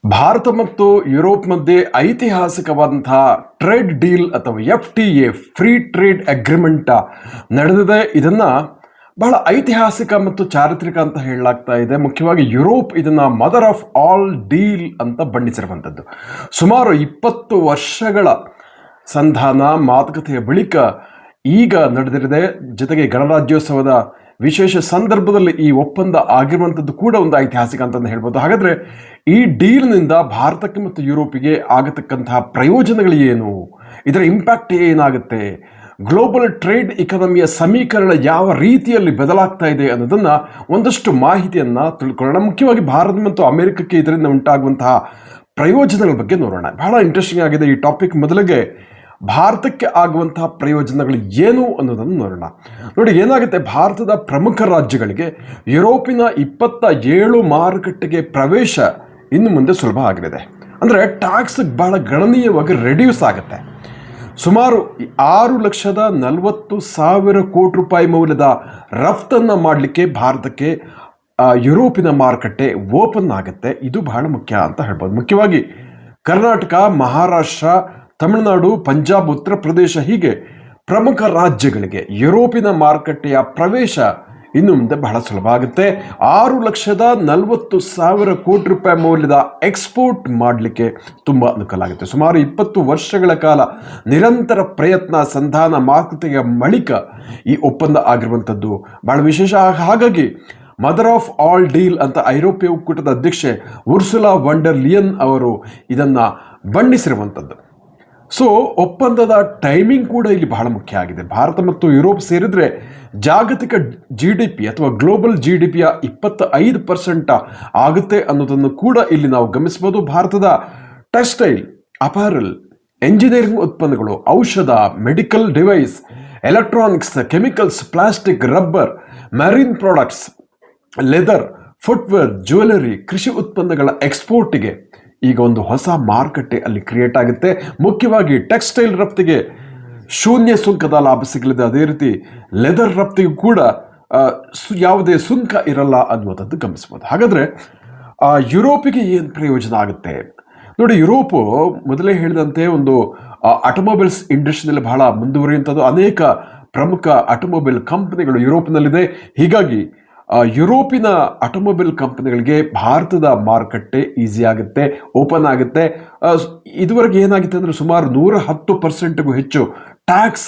ಭಾರತ ಮತ್ತು ಯುರೋಪ್ ಮಧ್ಯೆ ಐತಿಹಾಸಿಕವಾದಂತಹ trade deal ಅಥವಾ FTA ಫ್ರೀ ಟ್ರೇಡ್ ಅಗ್ರಿಮೆಂಟ್ ನಡೆದಿದೆ. ಇದನ್ನ ಬಹಳ ಐತಿಹಾಸಿಕ ಮತ್ತು ಚಾರಿತ್ರಿಕ ಅಂತ ಹೇಳಲಾಗ್ತಾ ಇದೆ. ಮುಖ್ಯವಾಗಿ ಯುರೋಪ್ ಇದನ್ನ ಮದರ್ ಆಫ್ ಆಲ್ ಡೀಲ್ ಅಂತ ಬಣ್ಣಿಸಿರುವಂಥದ್ದು. ಸುಮಾರು 20 ವರ್ಷಗಳ ಸಂಧಾನ ಮಾತುಕತೆಯ ಬಳಿಕ ಈಗ ನಡೆದಿದೆ. ಜೊತೆಗೆ ಗಣರಾಜ್ಯೋತ್ಸವದ ವಿಶೇಷ ಸಂದರ್ಭದಲ್ಲಿ ಈ ಒಪ್ಪಂದ ಆಗಿರುವಂಥದ್ದು ಕೂಡ ಒಂದು ಐತಿಹಾಸಿಕ ಅಂತಂದು ಹೇಳ್ಬೋದು. ಹಾಗಾದ್ರೆ ಈ ಡೀಲ್ನಿಂದ ಭಾರತಕ್ಕೆ ಮತ್ತು ಯುರೋಪಿಗೆ ಆಗತಕ್ಕಂತಹ ಪ್ರಯೋಜನಗಳು ಏನು, ಇದರ ಇಂಪ್ಯಾಕ್ಟ್ ಏನಾಗುತ್ತೆ, ಗ್ಲೋಬಲ್ ಟ್ರೇಡ್ ಇಕಾನಮಿಯ ಸಮೀಕರಣ ಯಾವ ರೀತಿಯಲ್ಲಿ ಬದಲಾಗ್ತಾ ಇದೆ ಅನ್ನೋದನ್ನ ಒಂದಷ್ಟು ಮಾಹಿತಿಯನ್ನ ತಿಳ್ಕೊಳ್ಳೋಣ. ಮುಖ್ಯವಾಗಿ ಭಾರತ ಮತ್ತು ಅಮೆರಿಕಕ್ಕೆ ಇದರಿಂದ ಉಂಟಾಗುವಂತಹ ಪ್ರಯೋಜನಗಳ ಬಗ್ಗೆ ನೋಡೋಣ. ಬಹಳ ಇಂಟ್ರೆಸ್ಟಿಂಗ್ ಆಗಿದೆ ಈ ಟಾಪಿಕ್. ಮೊದಲಿಗೆ ಭಾರತಕ್ಕೆ ಆಗುವಂತಹ ಪ್ರಯೋಜನಗಳು ಏನು ಅನ್ನೋದನ್ನು ನೋಡೋಣ. ನೋಡಿ, ಏನಾಗುತ್ತೆ, ಭಾರತದ ಪ್ರಮುಖ ರಾಜ್ಯಗಳಿಗೆ ಯುರೋಪಿನ 27 ಮಾರುಕಟ್ಟೆಗೆ ಪ್ರವೇಶ ಇನ್ನು ಮುಂದೆ ಸುಲಭ ಆಗಲಿದೆ. ಅಂದರೆ ಟ್ಯಾಕ್ಸ್ ಬಹಳ ಗಣನೀಯವಾಗಿ ರೆಡ್ಯೂಸ್ ಆಗುತ್ತೆ. ಸುಮಾರು 6,40,000 ಕೋಟಿ ರೂಪಾಯಿ ಮೌಲ್ಯದ ರಫ್ತನ್ನು ಮಾಡಲಿಕ್ಕೆ ಭಾರತಕ್ಕೆ ಯುರೋಪಿನ ಮಾರುಕಟ್ಟೆ ಓಪನ್ ಆಗುತ್ತೆ. ಇದು ಬಹಳ ಮುಖ್ಯ ಅಂತ ಹೇಳ್ಬೋದು. ಮುಖ್ಯವಾಗಿ ಕರ್ನಾಟಕ, ಮಹಾರಾಷ್ಟ್ರ, ತಮಿಳುನಾಡು, ಪಂಜಾಬ್, ಉತ್ತರ ಪ್ರದೇಶ ಹೀಗೆ ಪ್ರಮುಖ ರಾಜ್ಯಗಳಿಗೆ ಯುರೋಪಿನ ಮಾರುಕಟ್ಟೆಯ ಪ್ರವೇಶ ಇನ್ನು ಮುಂದೆ ಬಹಳ ಸುಲಭ ಆಗುತ್ತೆ. 6,40,000 ಕೋಟಿ ರೂಪಾಯಿ ಮೌಲ್ಯದ ಎಕ್ಸ್ಪೋರ್ಟ್ ಮಾಡಲಿಕ್ಕೆ ತುಂಬ ಅನುಕೂಲ ಆಗುತ್ತೆ. ಸುಮಾರು 20 ವರ್ಷಗಳ ಕಾಲ ನಿರಂತರ ಪ್ರಯತ್ನ, ಸಂಧಾನ, ಮಾತುಕತೆಯ ಬಳಿಕ ಈ ಒಪ್ಪಂದ ಆಗಿರುವಂಥದ್ದು ಬಹಳ ವಿಶೇಷ. ಹಾಗಾಗಿ ಮದರ್ ಆಫ್ ಆಲ್ ಡೀಲ್ ಅಂತ ಐರೋಪ್ಯ ಒಕ್ಕೂಟದ ಅಧ್ಯಕ್ಷೆ ಉರ್ಸುಲಾ ವಂಡರ್ ಲಿಯನ್ ಅವರು ಇದನ್ನ ಬಣ್ಣಿಸಿರುವಂಥದ್ದು. ಸೊ ಒಪ್ಪಂದದ ಟೈಮಿಂಗ್ ಕೂಡ ಇಲ್ಲಿ ಬಹಳ ಮುಖ್ಯ ಆಗಿದೆ. ಭಾರತ ಮತ್ತು ಯುರೋಪ್ ಸೇರಿದ್ರೆ ಜಾಗತಿಕ GDP ಅಥವಾ ಗ್ಲೋಬಲ್ GDPಯ 25% ಆಗುತ್ತೆ ಅನ್ನೋದನ್ನು ಕೂಡ ಇಲ್ಲಿ ನಾವು ಗಮನಿಸಬಹುದು. ಭಾರತದ ಟೆಕ್ಸ್ಟೈಲ್, ಅಪಾರಲ್, ಎಂಜಿನಿಯರಿಂಗ್ ಉತ್ಪನ್ನಗಳು, ಔಷಧ, medical device, electronics, chemicals, plastic, rubber, marine products, leather, footwear, jewellery, ಕೃಷಿ ಉತ್ಪನ್ನಗಳ ಎಕ್ಸ್ಪೋರ್ಟಿಗೆ ಈಗ ಒಂದು ಹೊಸ ಮಾರುಕಟ್ಟೆ ಅಲ್ಲಿ ಕ್ರಿಯೇಟ್ ಆಗುತ್ತೆ. ಮುಖ್ಯವಾಗಿ ಟೆಕ್ಸ್ಟೈಲ್ ರಫ್ತಿಗೆ ಶೂನ್ಯ ಸುಂಕದ ಲಾಭ ಸಿಗಲಿದೆ. ಅದೇ ರೀತಿ ಲೆದರ್ ರಫ್ತಿಗೂ ಕೂಡ ಯಾವುದೇ ಸುಂಕ ಇರಲ್ಲ ಅನ್ನುವಂಥದ್ದು ಗಮನಿಸಬಹುದು. ಹಾಗಾದ್ರೆ ಯುರೋಪಿಗೆ ಏನು ಪ್ರಯೋಜನ ಆಗುತ್ತೆ ನೋಡಿ. ಯುರೋಪು ಮೊದಲೇ ಹೇಳಿದಂತೆ ಒಂದು ಆಟೋಮೊಬೈಲ್ಸ್ ಇಂಡಸ್ಟ್ರಿಯಲ್ಲಿ ಬಹಳ ಮುಂದುವರಿಯುವಂಥದ್ದು. ಅನೇಕ ಪ್ರಮುಖ ಆಟೋಮೊಬೈಲ್ ಕಂಪನಿಗಳು ಯುರೋಪಿನಲ್ಲಿದೆ. ಹೀಗಾಗಿ ಯುರೋಪಿನ ಆಟೋಮೊಬೈಲ್ ಕಂಪನಿಗಳಿಗೆ ಭಾರತದ ಮಾರುಕಟ್ಟೆ ಈಸಿ ಆಗುತ್ತೆ, ಓಪನ್ ಆಗುತ್ತೆ. ಇದುವರೆಗೆ ಏನಾಗುತ್ತೆ ಅಂದರೆ ಸುಮಾರು 110%ಗೂ ಹೆಚ್ಚು ಟ್ಯಾಕ್ಸ್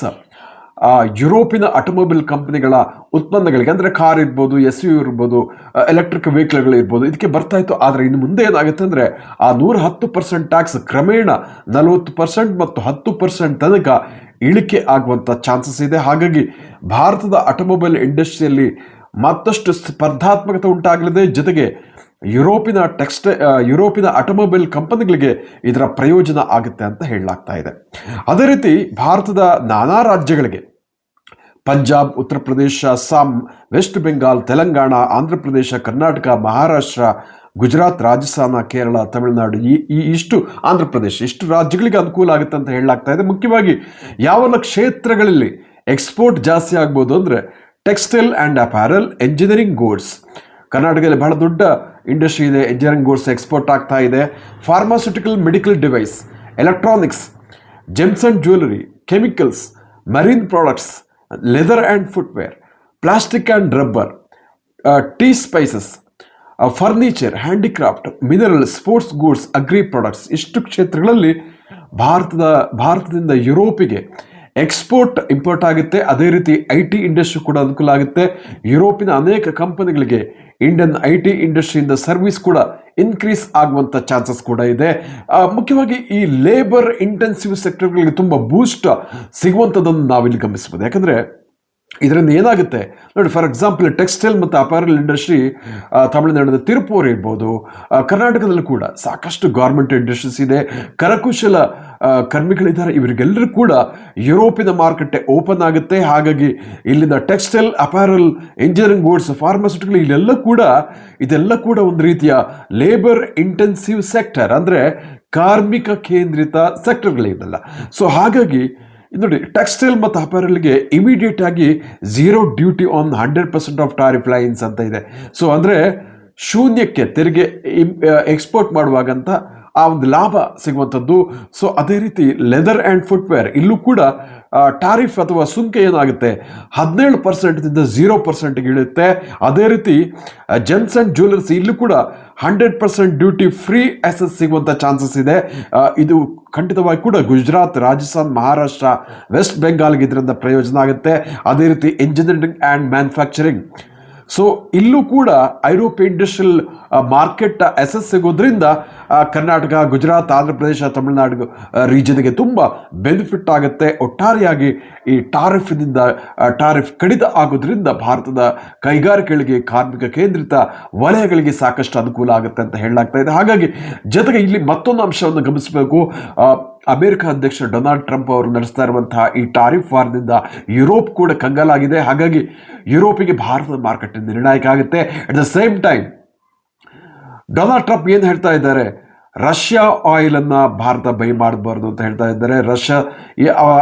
ಯುರೋಪಿನ ಆಟೋಮೊಬೈಲ್ ಕಂಪನಿಗಳ ಉತ್ಪನ್ನಗಳಿಗೆ, ಅಂದರೆ ಕಾರ್ ಇರ್ಬೋದು, SUV ಇರ್ಬೋದು, ಎಲೆಕ್ಟ್ರಿಕ್ ವೆಹಿಕಲ್ಗಳು ಇರ್ಬೋದು, ಇದಕ್ಕೆ ಬರ್ತಾ ಇತ್ತು. ಆದರೆ ಇನ್ನು ಮುಂದೆ ಏನಾಗುತ್ತೆ ಅಂದರೆ ಆ 110% ಟ್ಯಾಕ್ಸ್ ಕ್ರಮೇಣ 40% ಮತ್ತು 10% ತನಕ ಇಳಿಕೆ ಆಗುವಂಥ ಚಾನ್ಸಸ್ ಇದೆ. ಹಾಗಾಗಿ ಭಾರತದ ಆಟೋಮೊಬೈಲ್ ಇಂಡಸ್ಟ್ರಿಯಲ್ಲಿ ಮತ್ತಷ್ಟು ಸ್ಪರ್ಧಾತ್ಮಕತೆ ಉಂಟಾಗಲಿದೆ. ಜೊತೆಗೆ ಯುರೋಪಿನ ಆಟೋಮೊಬೈಲ್ ಕಂಪನಿಗಳಿಗೆ ಇದರ ಪ್ರಯೋಜನ ಆಗುತ್ತೆ ಅಂತ ಹೇಳಲಾಗ್ತಾ ಇದೆ. ಅದೇ ರೀತಿ ಭಾರತದ ನಾನಾ ರಾಜ್ಯಗಳಿಗೆ ಪಂಜಾಬ್, ಉತ್ತರ ಪ್ರದೇಶ, ಅಸ್ಸಾಂ, ವೆಸ್ಟ್ ಬೆಂಗಾಲ್, ತೆಲಂಗಾಣ, ಆಂಧ್ರ ಪ್ರದೇಶ, ಕರ್ನಾಟಕ, ಮಹಾರಾಷ್ಟ್ರ, ಗುಜರಾತ್, ರಾಜಸ್ಥಾನ, ಕೇರಳ, ತಮಿಳುನಾಡು, ಇಷ್ಟು ಆಂಧ್ರ ಪ್ರದೇಶ, ಇಷ್ಟು ರಾಜ್ಯಗಳಿಗೆ ಅನುಕೂಲ ಆಗುತ್ತೆ ಅಂತ ಹೇಳಲಾಗ್ತಾ ಇದೆ. ಮುಖ್ಯವಾಗಿ ಯಾವೆಲ್ಲ ಕ್ಷೇತ್ರಗಳಲ್ಲಿ ಎಕ್ಸ್ಪೋರ್ಟ್ ಜಾಸ್ತಿ ಆಗ್ಬೋದು ಅಂದರೆ ಟೆಕ್ಸ್ಟೈಲ್ ಆ್ಯಂಡ್ ಅಪ್ಯಾರಲ್, ಎಂಜಿನಿಯರಿಂಗ್ ಗೂಡ್ಸ್. ಕರ್ನಾಟಕದಲ್ಲಿ ಬಹಳ ದೊಡ್ಡ ಇಂಡಸ್ಟ್ರಿ ಇದೆ, ಎಂಜಿನಿಯರಿಂಗ್ ಗೂಡ್ಸ್ ಎಕ್ಸ್ಪೋರ್ಟ್ ಆಗ್ತಾ ಇದೆ. Pharmaceutical, medical device, electronics, gems and jewellery, chemicals, marine products, leather and footwear, plastic and rubber, tea spices, furniture, handicraft, mineral, sports goods, agri products, ಇಷ್ಟು ಕ್ಷೇತ್ರಗಳಲ್ಲಿ ಭಾರತದಿಂದ ಯುರೋಪಿಗೆ ಎಕ್ಸ್ಪೋರ್ಟ್ ಇಂಪೋರ್ಟ್ ಆಗುತ್ತೆ. ಅದೇ ರೀತಿ IT ಇಂಡಸ್ಟ್ರಿ ಕೂಡ ಅನುಕೂಲ ಆಗುತ್ತೆ. ಯುರೋಪಿನ ಅನೇಕ ಕಂಪನಿಗಳಿಗೆ ಇಂಡಿಯನ್ IT ಇಂಡಸ್ಟ್ರಿಯಿಂದ ಸರ್ವಿಸ್ ಕೂಡ ಇನ್ಕ್ರೀಸ್ ಆಗುವಂಥ ಚಾನ್ಸಸ್ ಕೂಡ ಇದೆ. ಮುಖ್ಯವಾಗಿ ಈ ಲೇಬರ್ ಇಂಟೆನ್ಸಿವ್ ಸೆಕ್ಟರ್ಗಳಿಗೆ ತುಂಬ ಬೂಸ್ಟ್ ಸಿಗುವಂಥದ್ದನ್ನು ನಾವಿಲ್ಲಿ ಗಮನಿಸ್ಬೋದು. ಯಾಕಂದರೆ ಇದರಿಂದ ಏನಾಗುತ್ತೆ ನೋಡಿ, ಫಾರ್ ಎಕ್ಸಾಂಪಲ್ ಟೆಕ್ಸ್ಟೈಲ್ ಮತ್ತು ಅಪಾರಲ್ ಇಂಡಸ್ಟ್ರಿ ತಮಿಳುನಾಡಿನ ತಿರುಪೂರ್ ಇರ್ಬೋದು, ಕರ್ನಾಟಕದಲ್ಲೂ ಕೂಡ ಸಾಕಷ್ಟು ಗಾರ್ಮೆಂಟ್ ಇಂಡಸ್ಟ್ರೀಸ್ ಇದೆ, ಕರಕುಶಲ ಕರ್ಮಿಗಳಿದ್ದಾರೆ. ಇವರಿಗೆಲ್ಲರೂ ಕೂಡ ಯುರೋಪಿನ ಮಾರುಕಟ್ಟೆ ಓಪನ್ ಆಗುತ್ತೆ. ಹಾಗಾಗಿ ಇಲ್ಲಿನ textile, apparel, engineering goods, pharmaceutical ಇದೆಲ್ಲ ಕೂಡ ಒಂದು ರೀತಿಯ ಲೇಬರ್ ಇಂಟೆನ್ಸಿವ್ ಸೆಕ್ಟರ್, ಅಂದರೆ ಕಾರ್ಮಿಕ ಕೇಂದ್ರಿತ ಸೆಕ್ಟರ್ಗಳಿದೆಲ್ಲ. ಸೊ ಹಾಗಾಗಿ ನೋಡಿ, ಟೆಕ್ಸ್ಟೈಲ್ ಮತ್ತು ಅಪಾರಲ್ಗೆ ಇಮಿಡಿಯೇಟ್ ಆಗಿ 0 duty on 100% of tariff lines ಅಂತ ಇದೆ. ಸೊ ಅಂದರೆ ಶೂನ್ಯಕ್ಕೆ ತೆರಿಗೆ ಎಕ್ಸ್ಪೋರ್ಟ್ ಮಾಡುವಾಗಂತ ಆ ಒಂದು ಲಾಭ ಸಿಗುವಂಥದ್ದು. ಸೊ ಅದೇ ರೀತಿ ಲೆದರ್ ಆ್ಯಂಡ್ ಫುಟ್ವೇರ್ ಇಲ್ಲೂ ಕೂಡ ಟಾರಿಫ್ ಅಥವಾ ಸುಂಕ ಏನಾಗುತ್ತೆ 17%ದಿಂದ 0%ಗೆ ಇಳುತ್ತೆ. ಅದೇ ರೀತಿ ಜೆಮ್ಸ್ ಆ್ಯಂಡ್ ಜ್ಯುವೆಲರ್ಸ್ ಇಲ್ಲೂ ಕೂಡ 100% ಡ್ಯೂಟಿ ಫ್ರೀ ಆಸೆಸ್ ಸಿಗುವಂಥ ಚಾನ್ಸಸ್ ಇದೆ. ಇದು ಖಂಡಿತವಾಗಿ ಕೂಡ ಗುಜರಾತ್, ರಾಜಸ್ಥಾನ್, ಮಹಾರಾಷ್ಟ್ರ, ವೆಸ್ಟ್ ಬೆಂಗಾಲ್ಗೆ ಇದರಿಂದ ಪ್ರಯೋಜನ ಆಗುತ್ತೆ. ಅದೇ ರೀತಿ ಇಂಜಿನಿಯರಿಂಗ್ ಆ್ಯಂಡ್ ಮ್ಯಾನುಫ್ಯಾಕ್ಚರಿಂಗ್, ಸೊ ಇಲ್ಲೂ ಕೂಡ ಐರೋಪ್ಯ ಇಂಡಸ್ಟ್ರಿಯಲ್ ಮಾರ್ಕೆಟ್ ಅಸೆಸ್ ಸಿಗೋದ್ರಿಂದ ಕರ್ನಾಟಕ, ಗುಜರಾತ್, ಆಂಧ್ರ ಪ್ರದೇಶ, ತಮಿಳುನಾಡು ರೀಜನ್ಗೆ ತುಂಬ ಬೆನಿಫಿಟ್ ಆಗುತ್ತೆ. ಒಟ್ಟಾರೆಯಾಗಿ ಈ ಟಾರಿಫ್ ಕಡಿತ ಆಗೋದ್ರಿಂದ ಭಾರತದ ಕೈಗಾರಿಕೆಗಳಿಗೆ, ಕಾರ್ಮಿಕ ಕೇಂದ್ರಿತ ವಲಯಗಳಿಗೆ ಸಾಕಷ್ಟು ಅನುಕೂಲ ಆಗುತ್ತೆ ಅಂತ ಹೇಳಲಾಗ್ತಾ ಇದೆ. ಹಾಗಾಗಿ ಜೊತೆಗೆ ಇಲ್ಲಿ ಮತ್ತೊಂದು ಅಂಶವನ್ನು ಗಮನಿಸಬೇಕು. ಅಮೆರಿಕ ಅಧ್ಯಕ್ಷ ಡೊನಾಲ್ಡ್ ಟ್ರಂಪ್ ಅವರು ನಡೆಸ್ತಾ ಇರುವಂತಹ ಈ ಟಾರಿಫ್ ವಾರದಿಂದ ಯುರೋಪ್ ಕೂಡ ಕಂಗಾಲಾಗಿದೆ. ಹಾಗಾಗಿ ಯುರೋಪಿಗೆ ಭಾರತದ ಮಾರುಕಟ್ಟೆ ನಿರ್ಣಾಯಕ ಆಗುತ್ತೆ. At the same time Donald Trump ಏನು ಹೇಳ್ತಾ ಇದ್ದಾರೆ, ರಷ್ಯಾ ಆಯಿಲನ್ನು ಭಾರತ ಬೈ ಮಾಡಬಾರ್ದು ಅಂತ ಹೇಳ್ತಾ ಇದ್ದಾರೆ.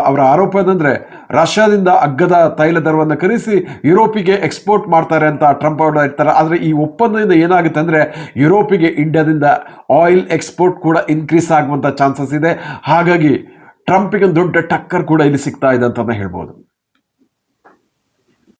ಅವರ ಆರೋಪ ಏನಂದರೆ ರಷ್ಯಾದಿಂದ ಅಗ್ಗದ ತೈಲ ದರವನ್ನು ಖರೀದಿಸಿ ಯುರೋಪಿಗೆ ಎಕ್ಸ್ಪೋರ್ಟ್ ಮಾಡ್ತಾರೆ ಅಂತ ಟ್ರಂಪ್ ಅವರು ಹೇಳ್ತಾರೆ. ಆದರೆ ಈ ಒಪ್ಪಂದದಿಂದ ಏನಾಗುತ್ತೆ ಅಂದರೆ ಯುರೋಪಿಗೆ ಇಂಡಿಯಾದಿಂದ ಆಯಿಲ್ ಎಕ್ಸ್ಪೋರ್ಟ್ ಕೂಡ ಇನ್ಕ್ರೀಸ್ ಆಗುವಂಥ ಚಾನ್ಸಸ್ ಇದೆ. ಹಾಗಾಗಿ ಟ್ರಂಪಿಗೆ ಒಂದು ದೊಡ್ಡ ಟಕ್ಕರ್ ಕೂಡ ಇಲ್ಲಿ ಸಿಗ್ತಾ ಇದೆ ಅಂತಲೇ ಹೇಳ್ಬೋದು.